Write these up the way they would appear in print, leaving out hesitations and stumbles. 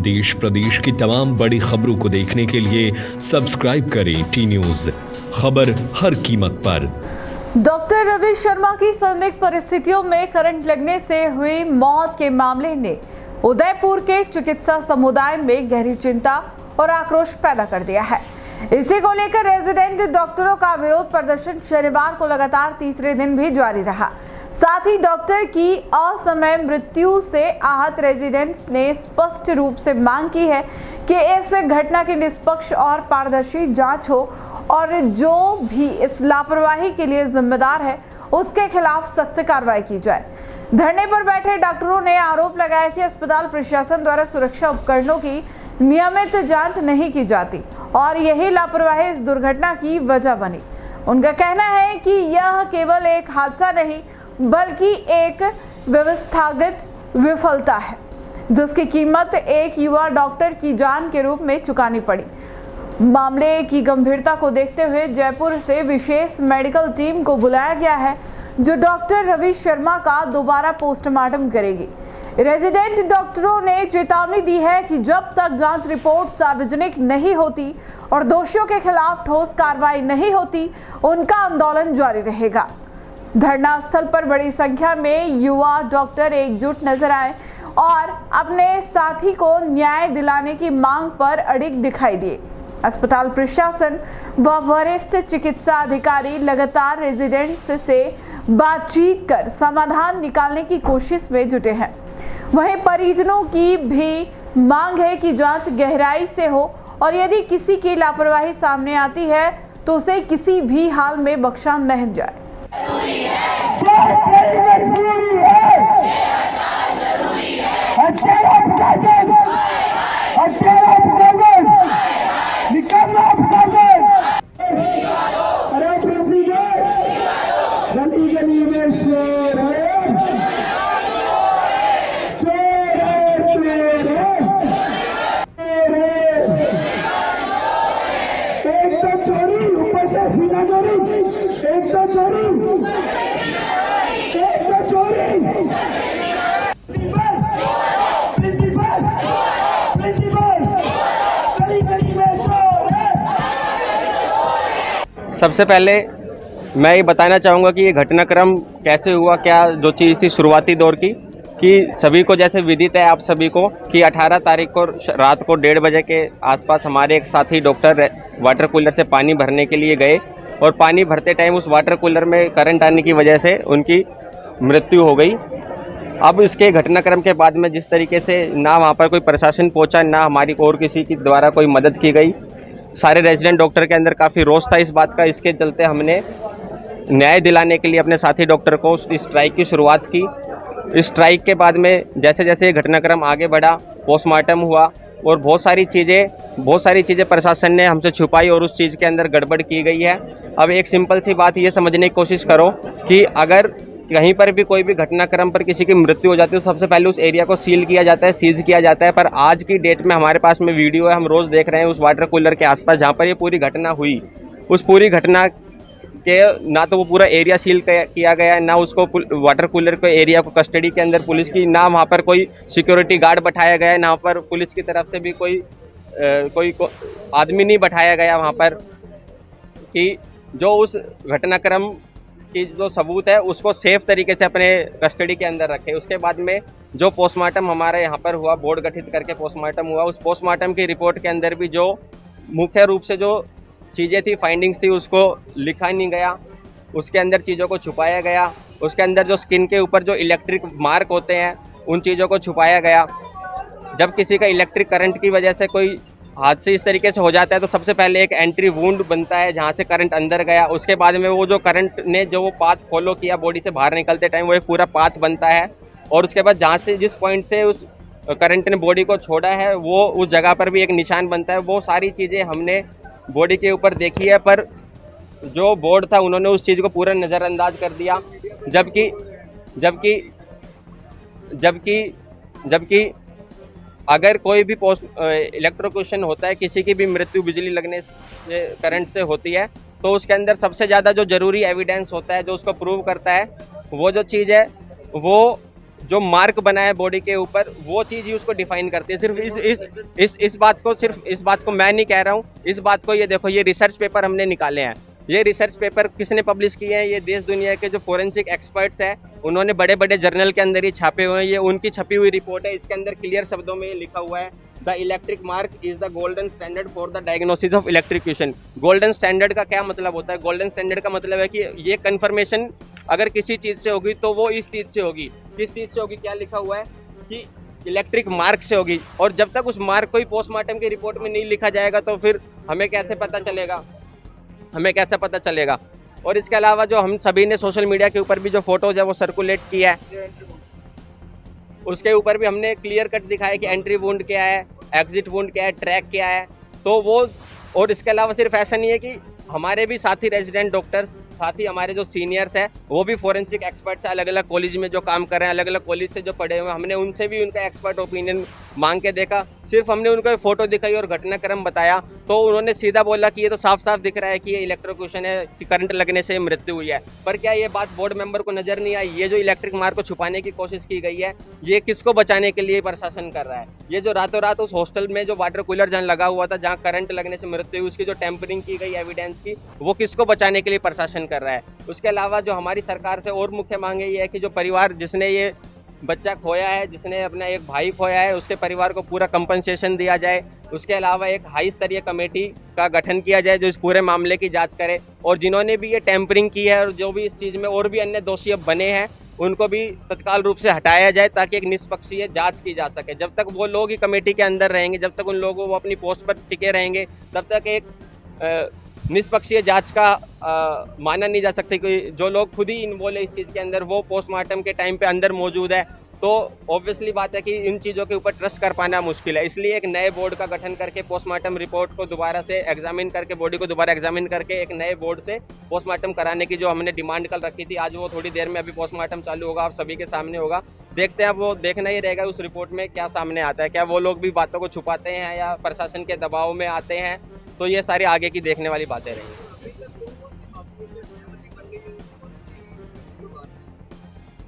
देश प्रदेश की तमाम बड़ी खबरों को देखने के लिए सब्सक्राइब करें टी न्यूज़, खबर हर कीमत पर। डॉक्टर रवि शर्मा की संदिग्ध परिस्थितियों में करंट लगने से हुई मौत के मामले ने उदयपुर के चिकित्सा समुदाय में गहरी चिंता और आक्रोश पैदा कर दिया है। इसी को लेकर रेजिडेंट डॉक्टरों का विरोध प्रदर्शन शनिवार को लगातार तीसरे दिन भी जारी रहा। साथ ही डॉक्टर की असमय मृत्यु से आहत रेजिडेंट्स ने स्पष्ट रूप से मांग की है कि इस घटना की निष्पक्ष और पारदर्शी जांच हो और जो भी इस लापरवाही के लिए जिम्मेदार है उसके खिलाफ सख्त कार्रवाई की जाए। धरने पर बैठे डॉक्टरों ने आरोप लगाया कि अस्पताल प्रशासन द्वारा सुरक्षा उपकरणों की नियमित जांच नहीं की जाती और यही लापरवाही इस दुर्घटना की वजह बनी। उनका कहना है कि यह केवल एक हादसा नहीं बल्कि एक व्यवस्थागत विफलता है जिसकी कीमत एक युवा डॉक्टर की जान के रूप में चुकानी पड़ी। मामले की गंभीरता को देखते हुए जयपुर से विशेष मेडिकल टीम को बुलाया गया है जो डॉक्टर रवि शर्मा का दोबारा पोस्टमार्टम करेगी। रेजिडेंट डॉक्टरों ने चेतावनी दी है कि जब तक जांच रिपोर्ट सार्वजनिक नहीं होती और दोषियों के खिलाफ ठोस कार्रवाई नहीं होती उनका आंदोलन जारी रहेगा। धरना स्थल पर बड़ी संख्या में युवा डॉक्टर एकजुट नजर आए और अपने साथी को न्याय दिलाने की मांग पर अड़िग दिखाई दिए। अस्पताल प्रशासन व वरिष्ठ चिकित्सा अधिकारी लगातार रेजिडेंट्स से बातचीत कर समाधान निकालने की कोशिश में जुटे हैं। वहीं परिजनों की भी मांग है कि जांच गहराई से हो और यदि किसी की लापरवाही सामने आती है तो उसे किसी भी हाल में बख्शा नहीं जाए। सबसे पहले मैं ये बताना चाहूँगा कि ये घटनाक्रम कैसे हुआ, क्या जो चीज़ थी शुरुआती दौर की कि सभी को जैसे विदित है आप सभी को कि 18 तारीख को रात को 1:30 बजे के आसपास हमारे एक साथी डॉक्टर वाटर कूलर से पानी भरने के लिए गए और पानी भरते टाइम उस वाटर कूलर में करंट आने की वजह से उनकी मृत्यु हो गई। अब इसके घटनाक्रम के बाद में जिस तरीके से ना वहाँ पर कोई प्रशासन पहुँचा, ना हमारी और किसी की द्वारा कोई मदद की गई, सारे रेजिडेंट डॉक्टर के अंदर काफ़ी रोष था इस बात का। इसके चलते हमने न्याय दिलाने के लिए अपने साथी डॉक्टर को इस स्ट्राइक की शुरुआत की। इस स्ट्राइक के बाद में जैसे जैसे घटनाक्रम आगे बढ़ा, पोस्टमार्टम हुआ और बहुत सारी चीज़ें प्रशासन ने हमसे छुपाई और उस चीज़ के अंदर गड़बड़ की गई है। अब एक सिंपल सी बात ये समझने की कोशिश करो कि अगर कहीं पर भी कोई भी घटनाक्रम पर किसी की मृत्यु हो जाती है तो सबसे पहले उस एरिया को सील किया जाता है, सीज किया जाता है। पर आज की डेट में हमारे पास में वीडियो है, हम रोज़ देख रहे हैं उस वाटर कूलर के आसपास जहाँ पर ये पूरी घटना हुई, उस पूरी घटना के ना तो वो पूरा एरिया सील किया गया, ना उसको वाटर कूलर के एरिया को कस्टडी के अंदर पुलिस की, ना वहाँ पर कोई सिक्योरिटी गार्ड बैठाया गया है, ना पर पुलिस की तरफ से भी कोई आदमी नहीं बैठाया गया वहाँ पर कि जो उस घटनाक्रम की जो सबूत है उसको सेफ तरीके से अपने कस्टडी के अंदर रखे। उसके बाद में जो पोस्टमार्टम हमारे यहाँ पर हुआ, बोर्ड गठित करके पोस्टमार्टम हुआ, उस पोस्टमार्टम की रिपोर्ट के अंदर भी जो मुख्य रूप से जो चीज़ें थी, फाइंडिंग्स थी, उसको लिखा नहीं गया, उसके अंदर चीज़ों को छुपाया गया। उसके अंदर जो स्किन के ऊपर जो इलेक्ट्रिक मार्क होते हैं उन चीज़ों को छुपाया गया। जब किसी का इलेक्ट्रिक करंट की वजह से कोई हादसे इस तरीके से हो जाता है तो सबसे पहले एक एंट्री वुंड बनता है जहाँ से करंट अंदर गया। उसके बाद में वो जो करंट ने जो वो पाथ फॉलो किया बॉडी से बाहर निकलते टाइम, वो एक पूरा पाथ बनता है और उसके बाद जहाँ से जिस पॉइंट से उस करंट ने बॉडी को छोड़ा है वो उस जगह पर भी एक निशान बनता है। वो सारी चीज़ें हमने बॉडी के ऊपर देखी है, पर जो बोर्ड था उन्होंने उस चीज़ को पूरा नज़रअंदाज कर दिया। जबकि अगर कोई भी इलेक्ट्रोक्यूशन होता है, किसी की भी मृत्यु बिजली लगने से, करंट से होती है, तो उसके अंदर सबसे ज़्यादा जो ज़रूरी एविडेंस होता है जो उसको प्रूव करता है, वो जो चीज़ है वो जो मार्क बना है बॉडी के ऊपर, वो चीज़ ही उसको डिफाइन करती है। सिर्फ इस बात को मैं नहीं कह रहा हूँ, इस बात को ये देखो, ये रिसर्च पेपर हमने निकाले हैं। ये रिसर्च पेपर किसने पब्लिश किए हैं? ये देश दुनिया के जो फोरेंसिक एक्सपर्ट्स हैं, उन्होंने बड़े बड़े जर्नल के अंदर ही छापे हुए हैं। ये उनकी छपी हुई रिपोर्ट है। इसके अंदर क्लियर शब्दों में ये लिखा हुआ है, the electric mark is the golden standard for the diagnosis of electrocution. Golden standard का क्या मतलब होता है? गोल्डन स्टैंडर्ड का मतलब है कि ये कन्फर्मेशन अगर किसी चीज़ से होगी तो वो इस चीज़ से होगी। किस चीज़ से होगी? क्या लिखा हुआ है कि इलेक्ट्रिक मार्क से होगी। और जब तक उस मार्क को ही पोस्टमार्टम की रिपोर्ट में नहीं लिखा जाएगा तो फिर हमें कैसे पता चलेगा? और इसके अलावा जो हम सभी ने सोशल मीडिया के ऊपर भी जो फोटोज है वो सर्कुलेट किया है, उसके ऊपर भी हमने क्लियर कट दिखाया कि एंट्री वुंड क्या है, एग्जिट वुंड क्या है, ट्रैक क्या है। तो वो, और इसके अलावा सिर्फ ऐसा नहीं है कि हमारे भी साथी रेजिडेंट डॉक्टर्स, साथ ही हमारे जो सीनियर्स हैं वो भी फोरेंसिक एक्सपर्ट्स हैं, अलग अलग कॉलेज में जो काम कर रहे हैं, अलग अलग कॉलेज से जो पढ़े हुए हैं, हमने उनसे भी उनका एक्सपर्ट ओपिनियन मांग के देखा। सिर्फ हमने उनको फोटो दिखाई और घटनाक्रम बताया तो उन्होंने सीधा बोला कि ये तो साफ साफ दिख रहा है कि ये इलेक्ट्रोक्यूशन है, कि करंट लगने से मृत्यु हुई है। पर क्या ये बात बोर्ड मेंबर को नजर नहीं आई? ये जो इलेक्ट्रिक मार्क को छुपाने की कोशिश की गई है, ये किसको बचाने के लिए प्रशासन कर रहा है? ये जो रातों रात उस हॉस्टल में जो वाटर कूलर जहाँ लगा हुआ था, जहाँ करंट लगने से मृत्यु हुई, उसकी जो टेम्परिंग की गई एविडेंस की, वो किसको बचाने के लिए प्रशासन कर रहा है? उसके अलावा जो हमारी सरकार से और मुख्य मांग ये है कि जो परिवार जिसने ये बच्चा खोया है, जिसने अपना एक भाई खोया है, उसके परिवार को पूरा कंपनसेशन दिया जाए। उसके अलावा एक हाई स्तरीय कमेटी का गठन किया जाए जो इस पूरे मामले की जांच करे, और जिन्होंने भी ये टेम्परिंग की है और जो भी इस चीज़ में और भी अन्य दोषी अब बने हैं, उनको भी तत्काल रूप से हटाया जाए ताकि एक निष्पक्षीय जांच की जा सके। जब तक वो लोग ही कमेटी के अंदर रहेंगे, जब तक उन लोगों वो अपनी पोस्ट पर टिके रहेंगे, तब तक एक निष्पक्षीय जांच का माना नहीं जा सकता कि जो लोग खुद ही इन्वॉल्व है इस चीज़ के अंदर, वो पोस्टमार्टम के टाइम पे अंदर मौजूद है, तो ऑब्वियसली बात है कि इन चीज़ों के ऊपर ट्रस्ट कर पाना मुश्किल है। इसलिए एक नए बोर्ड का गठन करके पोस्टमार्टम रिपोर्ट को दोबारा से एग्जामिन करके, बॉडी को दोबारा एग्जामिन करके एक नए बोर्ड से पोस्टमार्टम कराने की जो हमने डिमांड कल रखी थी, आज वो थोड़ी देर में अभी पोस्टमार्टम चालू होगा, आप सभी के सामने होगा। देखते हैं, अब वो देखना ही रहेगा उस रिपोर्ट में क्या सामने आता है। क्या वो लोग भी बातों को छुपाते हैं या प्रशासन के दबाव में आते हैं, तो ये सारी आगे की देखने वाली बातें रहेंगी।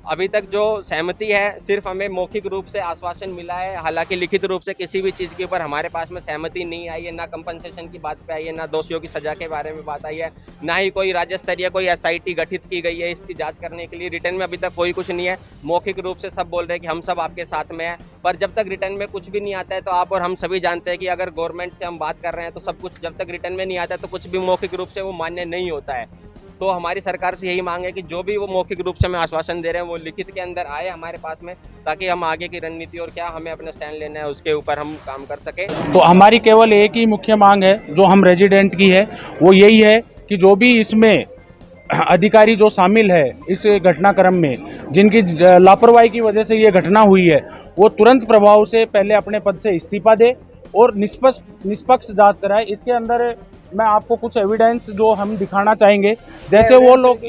अभी तक जो सहमति है, सिर्फ हमें मौखिक रूप से आश्वासन मिला है। हालांकि लिखित रूप से किसी भी चीज़ के ऊपर हमारे पास में सहमति नहीं आई है, ना कंपनसेशन की बात पे आई है, ना दोषियों की सजा के बारे में बात आई है, ना ही कोई राज्य स्तरीय कोई SIT गठित की गई है इसकी जांच करने के लिए। रिटर्न में अभी तक कोई कुछ नहीं है। मौखिक रूप से सब बोल रहे हैं कि हम सब आपके साथ में हैं, पर जब तक रिटर्न में कुछ भी नहीं आता है तो आप और हम सभी जानते हैं कि अगर गवर्नमेंट से हम बात कर रहे हैं तो सब कुछ जब तक रिटर्न में नहीं आता है तो कुछ भी मौखिक रूप से वो मान्य नहीं होता है। तो हमारी सरकार से यही मांग है कि जो भी वो मौखिक रूप से हमें आश्वासन दे रहे हैं वो लिखित के अंदर आए हमारे पास में, ताकि हम आगे की रणनीति और क्या हमें अपना स्टैंड लेना है उसके ऊपर हम काम कर सकें। तो हमारी केवल एक ही मुख्य मांग है जो हम रेजिडेंट की है, वो यही है कि जो भी इसमें अधिकारी जो शामिल है इस घटनाक्रम में, जिनकी लापरवाही की वजह से ये घटना हुई है, वो तुरंत प्रभाव से पहले अपने पद से इस्तीफा दे और निष्पक्ष जांच कराए। इसके अंदर मैं आपको कुछ एविडेंस जो हम दिखाना चाहेंगे, जैसे वो लोग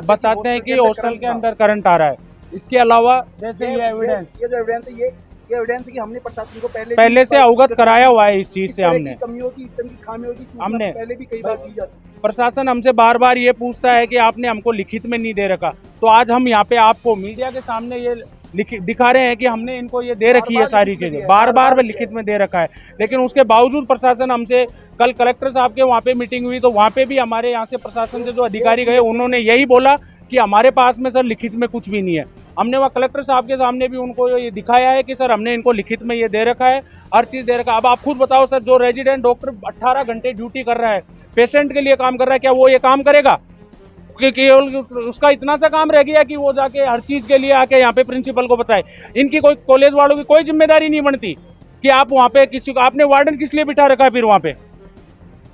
बताते हैं कि हॉस्टल के अंदर करंट आ रहा है। इसके अलावा जैसे ये एविडेंस एविडेंस कि हमने प्रशासन को पहले से अवगत कराया हुआ है इस चीज से। हमने कमियों की, इस तरह की खामियों की हमने पहले भी कई बार की जाती। प्रशासन हमसे बार बार ये पूछता है कि आपने हमको लिखित में नहीं दे रखा, तो आज हम यहाँ पे आपको मीडिया के सामने ये दिखा रहे हैं कि हमने इनको ये दे रखी है सारी चीजें, बार बार लिखित में दे रखा है। लेकिन उसके बावजूद प्रशासन हमसे, कल कलेक्टर साहब के वहाँ पे मीटिंग हुई तो वहाँ पे भी हमारे यहाँ से प्रशासन से जो अधिकारी गए उन्होंने यही बोला कि हमारे पास में सर लिखित में कुछ भी नहीं है। हमने वहाँ कलेक्टर साहब के सामने भी उनको ये दिखाया है कि सर हमने इनको लिखित में ये दे रखा है, हर चीज़ दे रखा है। अब आप खुद बताओ सर, जो रेजिडेंट डॉक्टर 18 घंटे ड्यूटी कर रहा है, पेशेंट के लिए काम कर रहा है, क्या वो ये काम करेगा? केवल उसका इतना सा काम रह गया कि वो जाके हर चीज़ के लिए आके यहाँ पे प्रिंसिपल को बताए। इनकी कोई कॉलेज वालों की कोई जिम्मेदारी नहीं बनती कि आप वहाँ पे किसी को, आपने वार्डन किस लिए बिठा रखा है? फिर वहाँ पे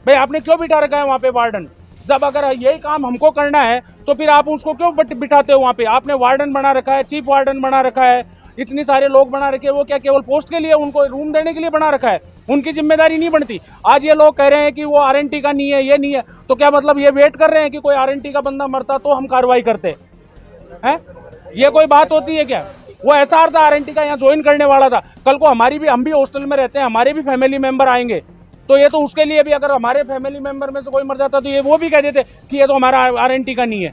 भाई आपने क्यों बिठा रखा है वहाँ पे वार्डन? जब अगर यही काम हमको करना है तो फिर आप उसको क्यों बिठाते हो वहाँ पे? आपने वार्डन बना रखा है, चीफ वार्डन बना रखा है, इतने सारे लोग बना रखे हैं, वो क्या केवल पोस्ट के लिए, उनको रूम देने के लिए बना रखा है? उनकी जिम्मेदारी नहीं बनती। आज ये लोग कह रहे हैं कि वो RNT का नहीं है, ये नहीं है, तो क्या मतलब ये वेट कर रहे हैं कि कोई RNT का बंदा मरता तो हम कार्रवाई करते हैं? ये कोई बात होती है क्या? वो SR था RNT का, यहाँ ज्वाइन करने वाला था, कल को हमारी भी, हम भी हॉस्टल में रहते हैं, हमारे भी फैमिली मेंबर आएंगे, तो ये तो उसके लिए भी अगर हमारे फैमिली मेंबर में से कोई मर जाता तो ये वो भी कह देते कि ये तो हमारा RNT का नहीं है।